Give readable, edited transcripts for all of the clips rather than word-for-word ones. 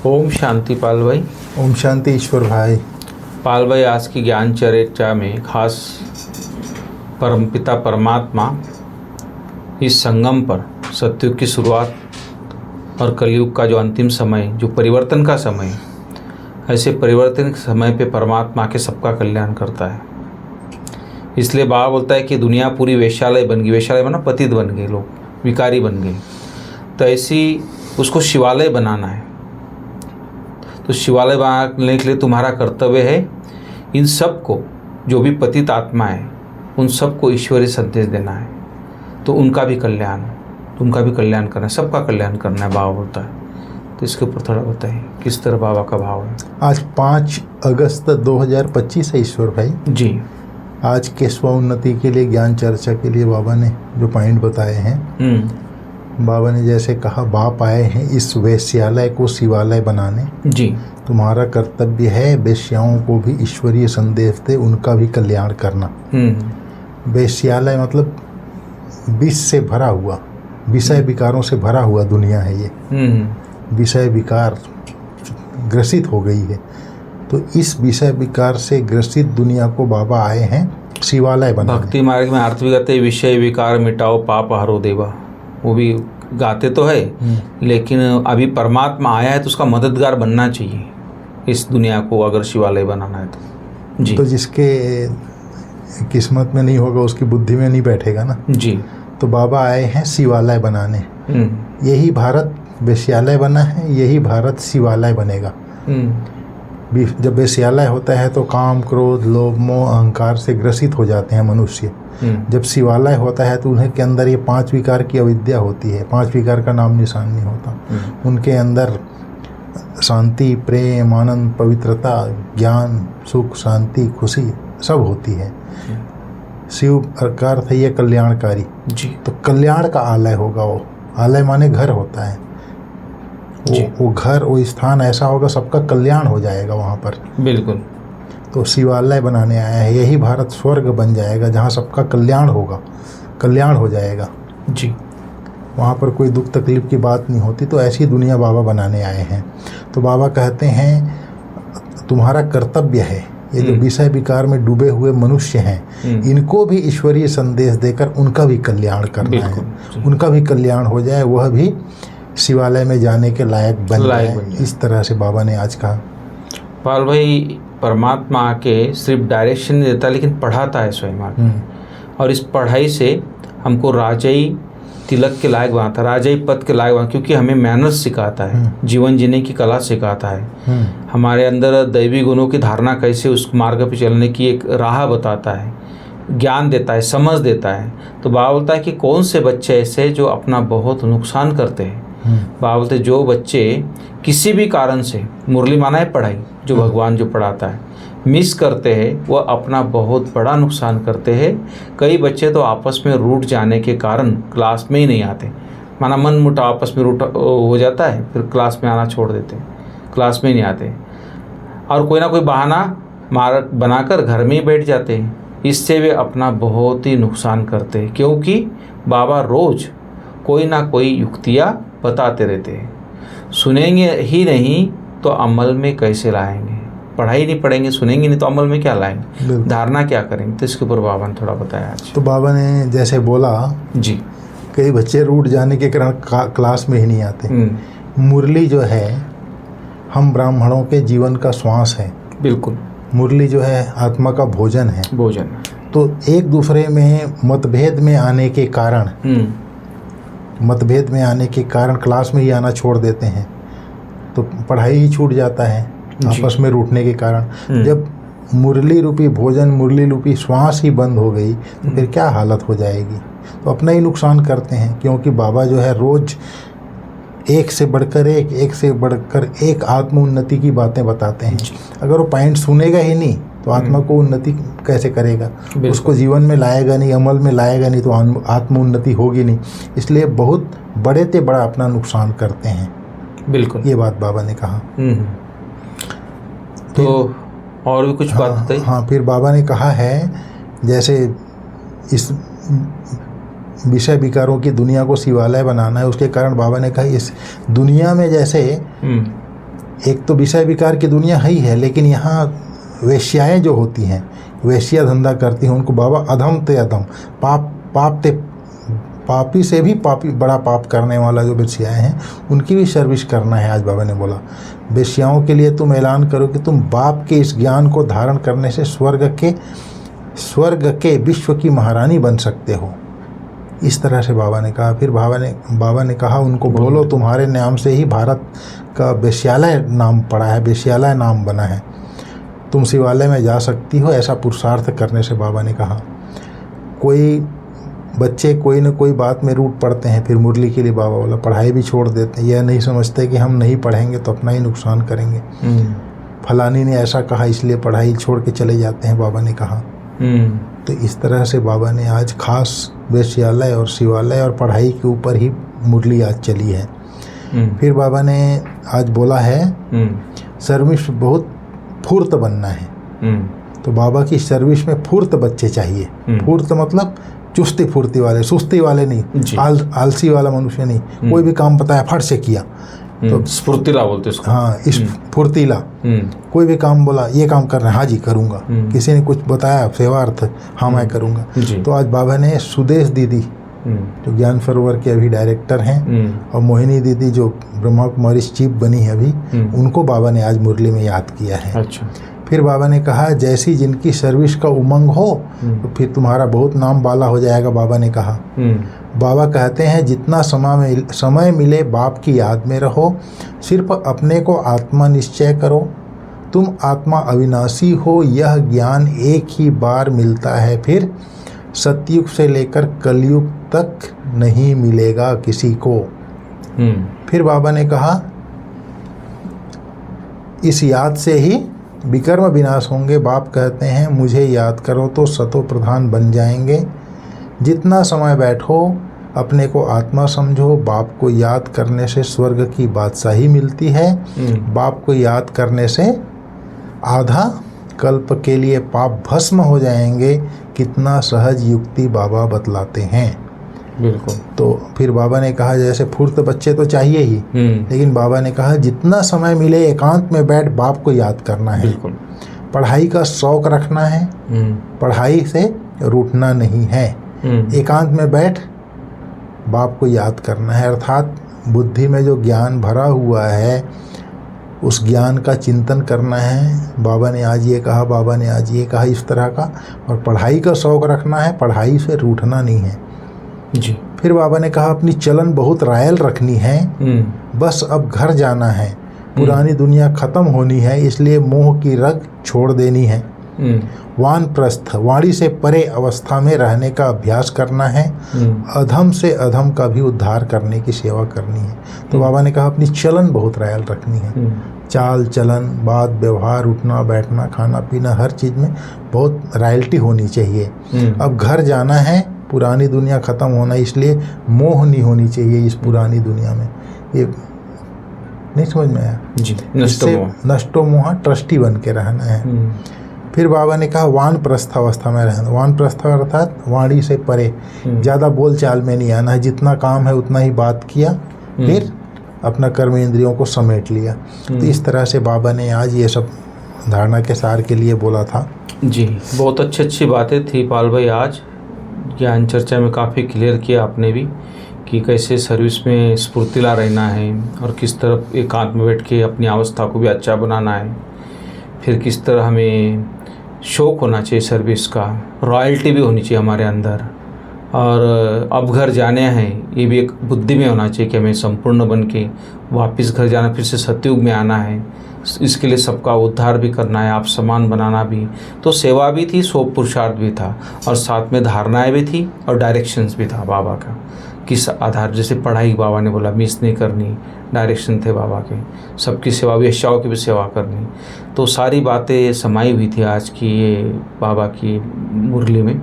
ओम शांति पाल भाई। ओम शांति ईश्वर भाई। पाल भाई, आज की ज्ञान चर्चा में खास परमपिता परमात्मा इस संगम पर सतयुग की शुरुआत और कलयुग का जो अंतिम समय, जो परिवर्तन का समय, ऐसे परिवर्तन के समय पे परमात्मा के सबका कल्याण करता है। इसलिए बाबा बोलता है कि दुनिया पूरी वेश्यालय बन गई। वेश्यालय बना, पतित बन गए लोग, विकारी बन गए। तो ऐसी उसको शिवालय बनाना है। तो शिवालय बनाने के लिए तुम्हारा कर्तव्य है इन सब को, जो भी पतित आत्मा है, उन सबको ईश्वरीय संदेश देना है। तो उनका भी कल्याण करना है, सबका कल्याण करना है, बाबा बोलता है। तो इसके ऊपर थोड़ा बताइए किस तरह बाबा का भाव है। आज 5 अगस्त 2025 है ईश्वर भाई जी। आज के स्व उन्नति के लिए, ज्ञान चर्चा के लिए बाबा ने जो पॉइंट बताए हैं, बाबा ने जैसे कहा, बाप आए हैं इस वेश्यालय को शिवालय बनाने। जी। तुम्हारा कर्तव्य है वेश्याओं को भी ईश्वरीय संदेश दे, उनका भी कल्याण करना। वेश्यालय मतलब विष से भरा हुआ, विषय विकारों से भरा हुआ दुनिया है ये। विषय विकार ग्रसित हो गई है। तो इस विषय विकार से ग्रसित दुनिया को बाबा आए हैं शिवालय बनाने। भक्ति मार्ग में आरती भी गाते हैं, विषय विकार मिटाओ पाप हरो देवा। वो भी गाते तो है, लेकिन अभी परमात्मा आया है तो उसका मददगार बनना चाहिए इस दुनिया को, अगर शिवालय बनाना है तो। जी। तो जिसके किस्मत में नहीं होगा उसकी बुद्धि में नहीं बैठेगा ना। जी। तो बाबा आए हैं शिवालय बनाने। यही भारत वेश्यालय बना है, यही भारत शिवालय बनेगा। जब वेश्यालय होता है तो काम, क्रोध, लोभ, मोह, अहंकार से ग्रसित हो जाते हैं मनुष्य। जब शिवालय होता है तो उन्हें के अंदर ये 5 विकार की अविद्या होती है। 5 विकार का नाम निशान नहीं होता। उनके अंदर शांति, प्रेम, आनंद, पवित्रता, ज्ञान, सुख, शांति, खुशी सब होती है। शिव का अर्थ है ये कल्याणकारी। जी। तो कल्याण का आलय होगा वो। आलय माने घर होता है। वो घर, वो स्थान ऐसा होगा सबका कल्याण हो जाएगा वहाँ पर। बिल्कुल। तो शिवालय बनाने आया है। यही भारत स्वर्ग बन जाएगा जहाँ सबका कल्याण होगा, कल्याण हो जाएगा। जी। वहाँ पर कोई दुख तकलीफ की बात नहीं होती। तो ऐसी दुनिया बाबा बनाने आए हैं। तो बाबा कहते हैं तुम्हारा कर्तव्य है, ये जो विषय विकार में डूबे हुए मनुष्य हैं, इनको भी ईश्वरीय संदेश देकर उनका भी कल्याण करना है। उनका भी कल्याण हो जाए, वह भी शिवालय में जाने के लायक बन जाए। इस तरह से बाबा ने आज कहा। पाल भाई, परमात्मा आके सिर्फ डायरेक्शन नहीं देता, लेकिन पढ़ाता है स्वयं आके। और इस पढ़ाई से हमको राजई तिलक के लायक बनाता है, राजई पद के लायक बनाता है, क्योंकि हमें मैनर्स सिखाता है, जीवन जीने की कला सिखाता है, हमारे अंदर दैवी गुणों की धारणा कैसे, उस मार्ग पर चलने की एक राह बताता है, ज्ञान देता है, समझ देता है। तो बाबा बोलता है कि कौन से बच्चे ऐसे जो अपना बहुत नुकसान करते हैं। बाबा बोलते जो बच्चे किसी भी कारण से, मुरली माना है पढ़ाई, जो भगवान जो पढ़ाता है, मिस करते हैं, वह अपना बहुत बड़ा नुकसान करते हैं। कई बच्चे तो आपस में रूठ जाने के कारण क्लास में ही नहीं आते। माना मन मुटाव आपस में रूठ हो जाता है, फिर क्लास में आना छोड़ देते हैं, क्लास में ही नहीं आते, और कोई ना कोई बहाना बनाकर घर में ही बैठ जाते हैं। इससे वे अपना बहुत ही नुकसान करते हैं, क्योंकि बाबा रोज़ कोई ना कोई युक्तियाँ बताते रहते हैं। सुनेंगे ही नहीं तो अमल में कैसे लाएंगे? पढ़ाई नहीं पढ़ेंगे, सुनेंगे नहीं तो अमल में क्या लाएंगे? धारणा क्या करेंगे? तो इसके ऊपर बाबा ने थोड़ा बताया आज। तो बाबा ने जैसे बोला, जी, कई बच्चे रूठ जाने के कारण क्लास में ही नहीं आते। मुरली जो है हम ब्राह्मणों के जीवन का श्वास है। बिल्कुल। मुरली जो है आत्मा का भोजन है। भोजन। तो एक दूसरे में मतभेद में आने के कारण क्लास में ही आना छोड़ देते हैं, तो पढ़ाई ही छूट जाता है आपस में रूठने के कारण। जब मुरली रूपी भोजन, मुरली रूपी श्वास ही बंद हो गई तो फिर क्या हालत हो जाएगी? तो अपना ही नुकसान करते हैं, क्योंकि बाबा जो है रोज एक से बढ़कर एक आत्म उन्नति की बातें बताते हैं। अगर वो पॉइंट सुनेगा ही नहीं तो आत्मा को उन्नति कैसे करेगा? उसको जीवन में लाएगा नहीं, अमल में लाएगा नहीं, तो आत्म उन्नति होगी नहीं। इसलिए बहुत बड़े से बड़ा अपना नुकसान करते हैं। बिल्कुल, ये बात बाबा ने कहा। तो और भी कुछ बात बताइए। हाँ, फिर बाबा ने कहा है जैसे इस विषय विकारों की दुनिया को शिवालय बनाना है, उसके कारण बाबा ने कहा इस दुनिया में जैसे एक तो विषय विकार की दुनिया है ही है, लेकिन यहाँ वेश्याएँ जो होती हैं, वेश्या धंधा करती हैं, उनको बाबा अधम ते अधम, पापी से भी पापी, बड़ा पाप करने वाला जो वेश्याएँ हैं उनकी भी सर्विस करना है। आज बाबा ने बोला वेश्याओं के लिए तुम ऐलान करो कि तुम बाप के इस ज्ञान को धारण करने से स्वर्ग के विश्व की महारानी बन सकते हो। इस तरह से बाबा ने कहा। फिर बाबा ने कहा उनको, बोलो तुम्हारे नाम से ही भारत का वेश्यालय नाम पड़ा है, वेश्यालय नाम बना है, तुम शिवालय में जा सकती हो। ऐसा पुरुषार्थ करने से बाबा ने कहा। कोई बच्चे कोई न कोई बात में रूठ पड़ते हैं, फिर मुरली के लिए बाबा बोला पढ़ाई भी छोड़ देते हैं, यह नहीं समझते कि हम नहीं पढ़ेंगे तो अपना ही नुकसान करेंगे। फलानी ने ऐसा कहा इसलिए पढ़ाई छोड़ के चले जाते हैं, बाबा ने कहा। तो इस तरह से बाबा ने आज खास वेश्यालय और शिवालय और पढ़ाई के ऊपर ही मुरली आज चली है। फिर बाबा ने आज बोला है सर्विस बहुत फुर्त बनना है। तो बाबा की सर्विस में फुर्त बच्चे चाहिए। फुर्त मतलब चुस्ती फुर्ती वाले, सुस्ती वाले नहीं, आलसी वाला मनुष्य नहीं। कोई भी काम बताया फट से किया तो स्फूर्तिला बोलते इसको। हाँ, इस फुर्तीला। कोई भी काम बोला ये काम कर रहे हैं, हाँ जी करूँगा। किसी ने कुछ बताया सेवार्थ, हाँ मैं करूँगा। तो आज बाबा ने सुदेश दीदी जो ज्ञान सरोवर के अभी डायरेक्टर हैं और मोहिनी दीदी जो ब्रह्मा कुमारी चीफ बनी है अभी, उनको बाबा ने आज मुरली में याद किया है। अच्छा। फिर बाबा ने कहा जैसी जिनकी सर्विस का उमंग हो तो फिर तुम्हारा बहुत नाम बाला हो जाएगा। बाबा ने कहा, बाबा कहते हैं जितना समय मिले बाप की याद में रहो, सिर्फ अपने को आत्मा निश्चय करो, तुम आत्मा अविनाशी हो, यह ज्ञान एक ही बार मिलता है, फिर सतयुग से लेकर कलयुग तक नहीं मिलेगा किसी को। फिर बाबा ने कहा इस याद से ही विकर्म विनाश होंगे। बाप कहते हैं मुझे याद करो तो सतो प्रधान बन जाएंगे। जितना समय बैठो अपने को आत्मा समझो, बाप को याद करने से स्वर्ग की बादशाही मिलती है। बाप को याद करने से आधा कल्प के लिए पाप भस्म हो जाएंगे। कितना सहज युक्ति बाबा बतलाते हैं। बिल्कुल। तो फिर बाबा ने कहा जैसे फुर्त बच्चे तो चाहिए ही, लेकिन बाबा ने कहा जितना समय मिले एकांत में बैठ बाप को याद करना है। बिल्कुल। पढ़ाई का शौक रखना है, पढ़ाई से रूठना नहीं है। एकांत में बैठ बाप को याद करना है, अर्थात बुद्धि में जो ज्ञान भरा हुआ है उस ज्ञान का चिंतन करना है। बाबा ने आज ये कहा, बाबा ने आज ये कहा, इस तरह का। और पढ़ाई का शौक रखना है, पढ़ाई से रूठना नहीं है जी। फिर बाबा ने कहा अपनी चलन बहुत रायल रखनी है, बस अब घर जाना है, पुरानी दुनिया खत्म होनी है, इसलिए मोह की रग छोड़ देनी है। वानप्रस्थ वाणी से परे अवस्था में रहने का अभ्यास करना है, अधम से अधम का भी उद्धार करने की सेवा करनी है। तो बाबा ने कहा अपनी चलन बहुत रायल रखनी है, चाल चलन, बात व्यवहार, उठना बैठना, खाना पीना, हर चीज़ में बहुत रॉयल्टी होनी चाहिए। अब घर जाना है, पुरानी दुनिया ख़त्म होना, इसलिए मोह नहीं होनी चाहिए इस पुरानी दुनिया में। ये नहीं समझ में आया जी। नष्टो मोह ट्रस्टी बन के रहना है। फिर बाबा ने कहा वानप्रस्थ अवस्था में रहना। वानप्रस्थ अर्थात वाणी से परे, ज़्यादा बोल चाल में नहीं आना है, जितना काम है उतना ही बात किया, फिर अपना कर्म इंद्रियों को समेट लिया। तो इस तरह से बाबा ने आज ये सब धारणा के सार के लिए बोला था। जी, बहुत अच्छी बातें थी पाल भाई। आज ज्ञान चर्चा में काफ़ी क्लियर किया आपने भी कि कैसे सर्विस में स्फूर्तिला रहना है और किस तरह एकांत में बैठ के अपनी अवस्था को भी अच्छा बनाना है, फिर किस तरह हमें शौक होना चाहिए सर्विस का, रॉयल्टी भी होनी चाहिए हमारे अंदर, और अब घर जाने हैं ये भी एक बुद्धि में होना चाहिए कि हमें संपूर्ण बन के वापस घर जाना, फिर से सतयुग में आना है। इसके लिए सबका उद्धार भी करना है, आप समान बनाना भी। तो सेवा भी थी, सो पुरुषार्थ भी था, और साथ में धारणाएं भी थी और डायरेक्शंस भी था बाबा का। किस आधार, जैसे पढ़ाई बाबा ने बोला मिस नहीं करनी, डायरेक्शन थे बाबा के, सबकी सेवा, वेश्याओं की भी सेवा करनी। तो सारी बातें समाई हुई थी आज की ये बाबा की मुरली में।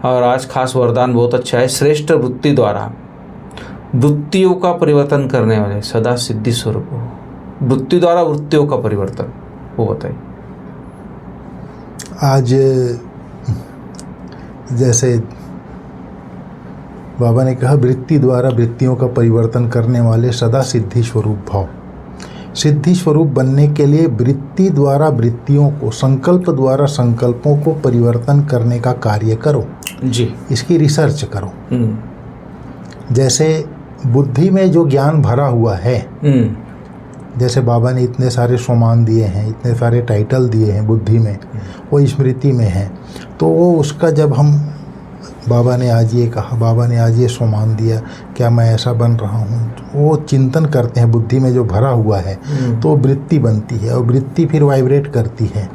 और आज खास वरदान बहुत अच्छा है, श्रेष्ठ वृत्ति द्वारा वृत्तियों का परिवर्तन करने वाले सदा सिद्धि स्वरूप हो। वृत्ति द्वारा वृत्तियों का परिवर्तन, वो बताइए। आज जैसे बाबा ने कहा वृत्ति द्वारा वृत्तियों का परिवर्तन करने वाले सदा सिद्धि स्वरूप भाव। सिद्धि स्वरूप बनने के लिए वृत्ति द्वारा वृत्तियों को, संकल्प द्वारा संकल्पों को परिवर्तन करने का कार्य करो जी। इसकी रिसर्च करो। जैसे बुद्धि में जो ज्ञान भरा हुआ है, जैसे बाबा ने इतने सारे सम्मान दिए हैं, इतने सारे टाइटल दिए हैं बुद्धि में, वो स्मृति में है, तो वो उसका जब हम बाबा ने आज ये कहा, बाबा ने आज ये सम्मान दिया, क्या मैं ऐसा बन रहा हूँ, वो चिंतन करते हैं बुद्धि में जो भरा हुआ है, तो वृत्ति बनती है और वृत्ति फिर वाइब्रेट करती है।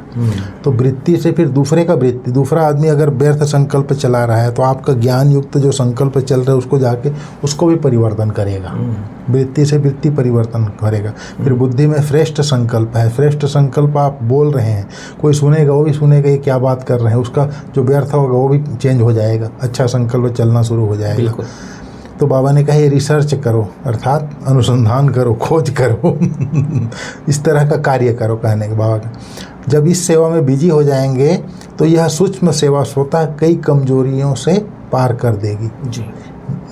तो वृत्ति से फिर दूसरे का वृत्ति, दूसरा आदमी अगर व्यर्थ संकल्प चला रहा है तो आपका ज्ञान युक्त जो संकल्प चल रहा है उसको जाके उसको भी परिवर्तन करेगा। वृत्ति से वृत्ति परिवर्तन करेगा। फिर बुद्धि में श्रेष्ठ संकल्प है, श्रेष्ठ संकल्प आप बोल रहे हैं, कोई सुनेगा, वो भी सुनेगा ये क्या बात कर रहे हैं, उसका जो व्यर्थ होगा वो भी चेंज हो जाएगा, अच्छा संकल्प चलना शुरू हो जाएगा। तो बाबा ने कहा ये रिसर्च करो, अर्थात अनुसंधान करो, खोज करो इस तरह का कार्य करो, कहने के बाबा का। जब इस सेवा में बिजी हो जाएंगे तो यह सूक्ष्म सेवा स्वतः कई कमजोरियों से पार कर देगी जी।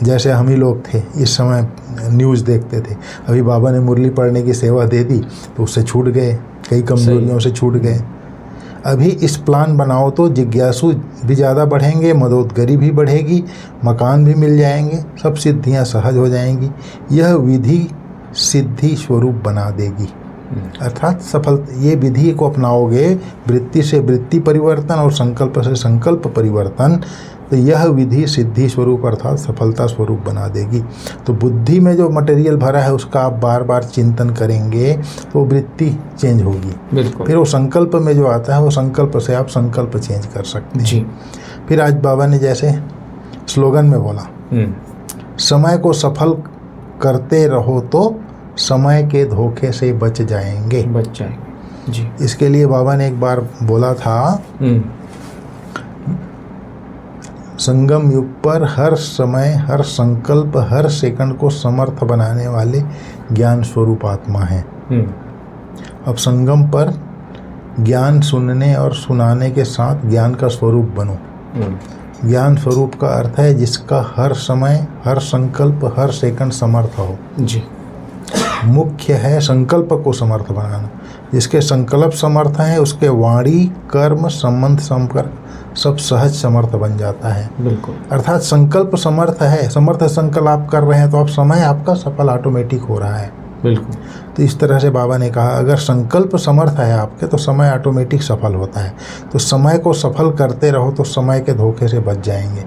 जैसे हम ही लोग थे, इस समय न्यूज़ देखते थे, अभी बाबा ने मुरली पढ़ने की सेवा दे दी तो उससे छूट गए, कई कमजोरियों से छूट गए। अभी इस प्लान बनाओ तो जिज्ञासु भी ज़्यादा बढ़ेंगे, मदोदगरी भी बढ़ेगी, मकान भी मिल जाएंगे, सब सिद्धियां सहज हो जाएंगी। यह विधि सिद्धि स्वरूप बना देगी, अर्थात सफल। ये विधि को अपनाओगे, वृत्ति से वृत्ति परिवर्तन और संकल्प से संकल्प परिवर्तन, तो यह विधि सिद्धि स्वरूप अर्थात सफलता स्वरूप बना देगी। तो बुद्धि में जो मटेरियल भरा है उसका आप बार बार चिंतन करेंगे तो वृत्ति चेंज होगी। बिल्कुल। फिर वो संकल्प में जो आता है वो संकल्प से आप संकल्प चेंज कर सकते हैं जी। फिर आज बाबा ने जैसे स्लोगन में बोला, समय को सफल करते रहो तो समय के धोखे से बच जाएंगे जी। इसके लिए बाबा ने एक बार बोला था, संगम युग पर हर समय, हर संकल्प, हर सेकंड को समर्थ बनाने वाले ज्ञान स्वरूप आत्मा है। अब संगम पर ज्ञान सुनने और सुनाने के साथ ज्ञान का स्वरूप बनो। ज्ञान स्वरूप का अर्थ है जिसका हर समय, हर संकल्प, हर सेकंड समर्थ हो जी। मुख्य है संकल्प को समर्थ बनाना। जिसके संकल्प समर्थ हैं उसके वाणी, कर्म, संबंध, संपर्क सब सहज समर्थ बन जाता है। बिल्कुल। अर्थात संकल्प समर्थ है, समर्थ संकल्प आप कर रहे हैं तो आप समय आपका सफल ऑटोमेटिक हो रहा है। बिल्कुल। तो इस तरह से बाबा ने कहा अगर संकल्प समर्थ है आपके तो समय ऑटोमेटिक सफल होता है। तो समय को सफल करते रहो तो समय के धोखे से बच जाएंगे।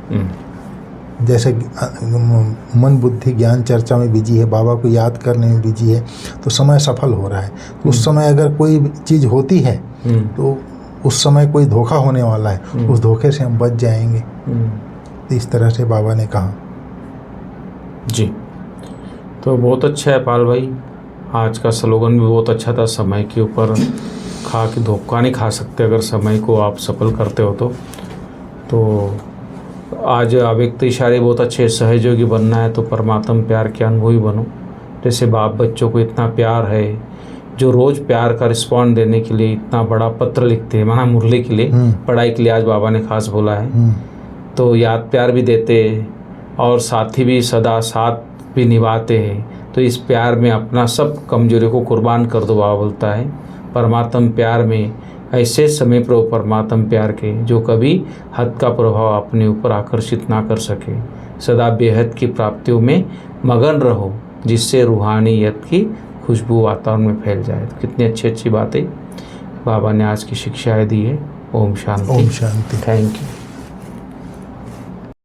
जैसे मन बुद्धि ज्ञान चर्चा में बिजी है, बाबा को याद करने में बिजी है, तो समय सफल हो रहा है। तो उस समय अगर कोई चीज़ होती है तो उस समय कोई धोखा होने वाला है, उस धोखे से हम बच जाएंगे। तो इस तरह से बाबा ने कहा जी। तो बहुत अच्छा है पाल भाई, आज का स्लोगन भी बहुत अच्छा था, समय के ऊपर खा के धोखा नहीं खा सकते अगर समय को आप सफल करते हो तो आज अव्यक्त इशारे बहुत अच्छे, सहयोगी बनना है तो परमात्मा प्यार के अनुभवी बनो। जैसे बाप बच्चों को इतना प्यार है, जो रोज़ प्यार का रिस्पॉन्ड देने के लिए इतना बड़ा पत्र लिखते हैं, माना मुरली के लिए, पढ़ाई के लिए आज बाबा ने खास बोला है, तो याद प्यार भी देते और साथी भी सदा साथ भी निभाते हैं। तो इस प्यार में अपना सब कमजोरी को कुर्बान कर दो, बाबा बोलता है। परमात्मा प्यार में ऐसे समय पर परमात्मा प्यार के जो कभी हद का प्रभाव अपने ऊपर आकर्षित ना कर सके। सदा बेहद की प्राप्तियों में मगन रहो जिससे रूहानियत की खुशबू वातावरण में फैल जाए। तो कितनी अच्छी अच्छी बातें बाबा ने आज की शिक्षाएं दी है। ओम शांति। ओम शांति। Thank you.